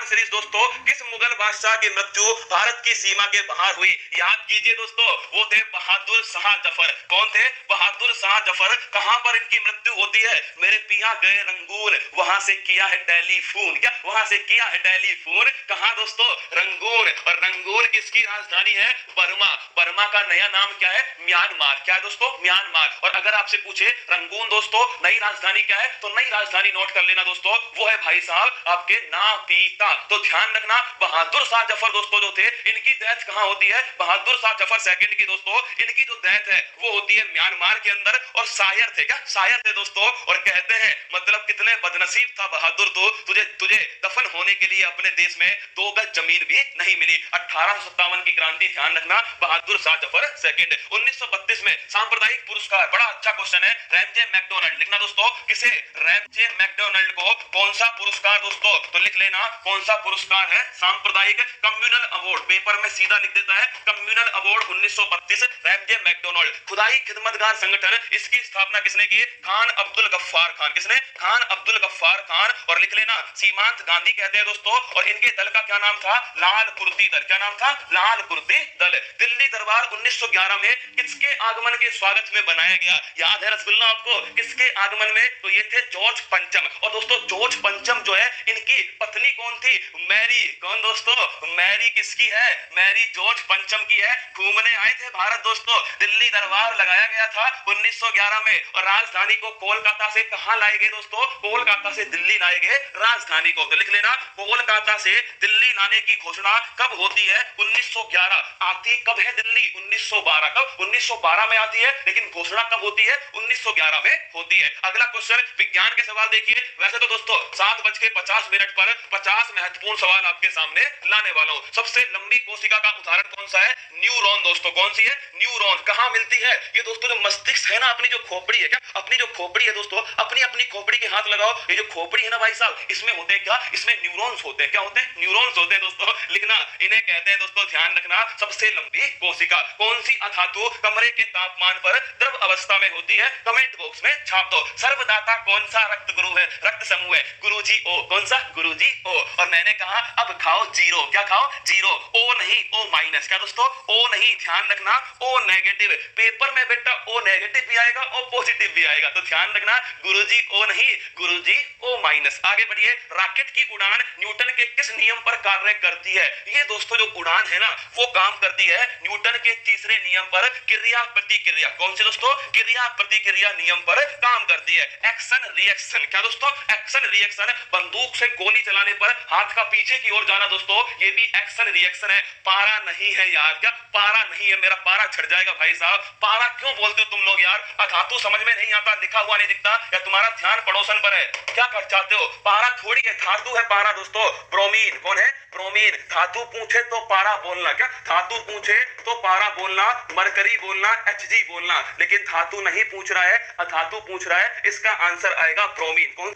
सवाल सीरीज दोस्तों, किस मुगल बादशाह की मृत्यु भारत की सीमा के बाहर हुई? याद कीजिए दोस्तों, वो थे बहादुर शाह जफर। कौन थे? बहादुर शाह जफर। कहां पर इनकी मृत्यु होती है? मेरे पिया गए रंगून, वहां से किया है टेलीफोन। क्या वहां से किया है टेलीफोन? कहां दोस्तों? रंगून। और रंगून किसकी राजधानी है? बर्मा। बर्मा का नया नाम क्या है? म्यांमार। क्या है दोस्तों? म्यांमार। और अगर आपसे पूछे रंगून दोस्तों नई राजधानी क्या है, तो नई राजधानी नोट कर लेना दोस्तों, वो है भाई साहब आपके नापीता। तो ध्यान रखना, बहादुर शाह जफर दोस्तों जो थे, इनकी डेथ कहां होती है? बहादुर शाह जफर सेकंड की दोस्तों, इनकी जो डेथ है वो होती है म्यांमार के अंदर। और शायर थे, क्या शायर थे दोस्तों? और कहते हैं मतलब कितने बदनसीब था बहादुर, तो तुझे तुझे दफन होने के लिए अपने देश में 2 गज जमीन भी नहीं मिली। 1857 की क्रांति, ध्यान रखना, बहादुर शाह जफर सेकंड। 1932 में सांप्रदायिक पुरस्कार, बड़ा अच्छा क्वेश्चन है, रैमजे मैकडोनल्ड। लिखना दोस्तों, किसे? रैमजे मैकडोनल्ड को कौन सा पुरस्कार दोस्तों? तो लिख लेना कौन सा पुरस्कार है? सांप्रदायिक कम्युनल अवार्ड। पेपर में सीधा लिख देता है कम्युनल अवार्ड 1932, रैमजे मैकडोनल्ड। खुदाई खिदमतगार संगठन, इसकी स्थापना किसने की? खान अब्दुल गफ्फार खान। किसने? खान अब्दुल गफ्फार खान। और लिख लेना सीमांत गांधी कहते हैं दोस्तों, और इनके दल का क्या नाम था? लाल कुर्ती दल। क्या नाम था? लाल कुर्ती दल। दिल्ली दरबार 1911 में किसके आगमन के स्वागत में बनाया गया? याद है रसगुल्ला आपको? किसके आगमन में? तो ये थे जॉर्ज पंचम। और दोस्तों जॉर्ज पंचम जो है, इनकी पत्नी कौन थी? मैरी। कौन दोस्तों? मैरी किसकी है? मैरी जॉर्ज पंचम की है। घूमने आए थे भारत दोस्तों, दिल्ली दरबार लगाया गया था 1911 में। और राजधानी को कोलकाता से कहां लाए गए दोस्तों? कोलकाता से दिल्ली लाए गए राजधानी को। तो लिख लेना कोलकाता से दिल्ली लाने की घोषणा कब होती है? 1911। आती कब है दिल्ली? 1912। कब? 1912 में आती है, लेकिन घोषणा कब होती है? 1911 में होती है। अगला क्वेश्चन विज्ञान के सवाल देखिए। वैसे तो दोस्तों 7:50 पर 50 महत्वपूर्ण सवाल आपके सामने लाने वाला हूं। सबसे लंबी कोशिका का उदाहरण कौन सा है? न्यूरॉन दोस्तों। कौन सी है? न्यूरॉन। कहां मिलती है? ये दोस्तों जो मस्तिष्क है ना, अपनी जो खोपड़ी है, क्या अपनी जो खोपड़ी है दोस्तों, अपनी अपनी खोपड़ी के हाथ लगाओ। ये जो खोपड़ी है ना भाई साहब, इसमें होते हैं क्या? इसमें न्यूरॉन्स होते हैं। क्या होते हैं? न्यूरॉन्स होते हैं दोस्तों। लिखना, इन्हें कहते हैं दोस्तों, ध्यान रखना, सबसे लंबी कोशिका। कौन सी अधातु कमरे के तापमान पर द्रव अवस्था में होती है? कमेंट बॉक्स में छाप दो। सर्वदाता कौन सा रक्त गुरु है? रक्त समूह है? गुरुजी ओ। कौन सा? गुरुजी ओ। और मैंने कहा अब खाओ जीरो। क्या खाओ? जीरो। ओ नहीं, ओ माइनस। क्या दोस्तों? ओ नहीं, ध्यान रखना, ओ नेगेटिव। पेपर में बेटा ओ नेगेटिव भी आएगा, ओ पॉजिटिव भी आएगा, तो ध्यान रखना, गुरुजी ओ नहीं, गुरुजी ओ माइनस। आगे बढ़िए। रॉकेट की उड़ान न्यूटन के किस नियम पर कार्य करती है? ये दोस्तों जो उड़ान है ना, वो काम करती है न्यूटन के तीसरे नियम पर, क्रिया प्रतिक्रिया। कौन से दोस्तों? क्रिया प्रतिक्रिया नियम पर काम करती है। Action reaction. क्या दोस्तों? Action reaction. बंदूक से गोली चलाने पर हाथ का पीछे की ओर जाना दोस्तों, ये भी एक्शन रिएक्शन है। पारा नहीं है यार। क्या पारा नहीं है? मेरा पारा छट जाएगा भाई साहब। पारा क्यों बोलते हो तुम लोग यार? अधातु समझ में नहीं आता, लिखा हुआ नहीं दिखता, या तुम्हारा ध्यान पड़ोसन पर है? क्या कर चाहते हो? पारा थोड़ी है, धातु है पारा दोस्तों। ब्रोमीन। कौन है? ब्रोमीन। धातु पूछे तो पारा बोलना। क्या धातु पूछे तो पारा बोलना, मरकरी बोलना, Hg बोलना, लेकिन धातु नहीं पूछ रहा है, अधातु पूछ रहा है। इसका आंसर आएगा ब्रोमीन। कौन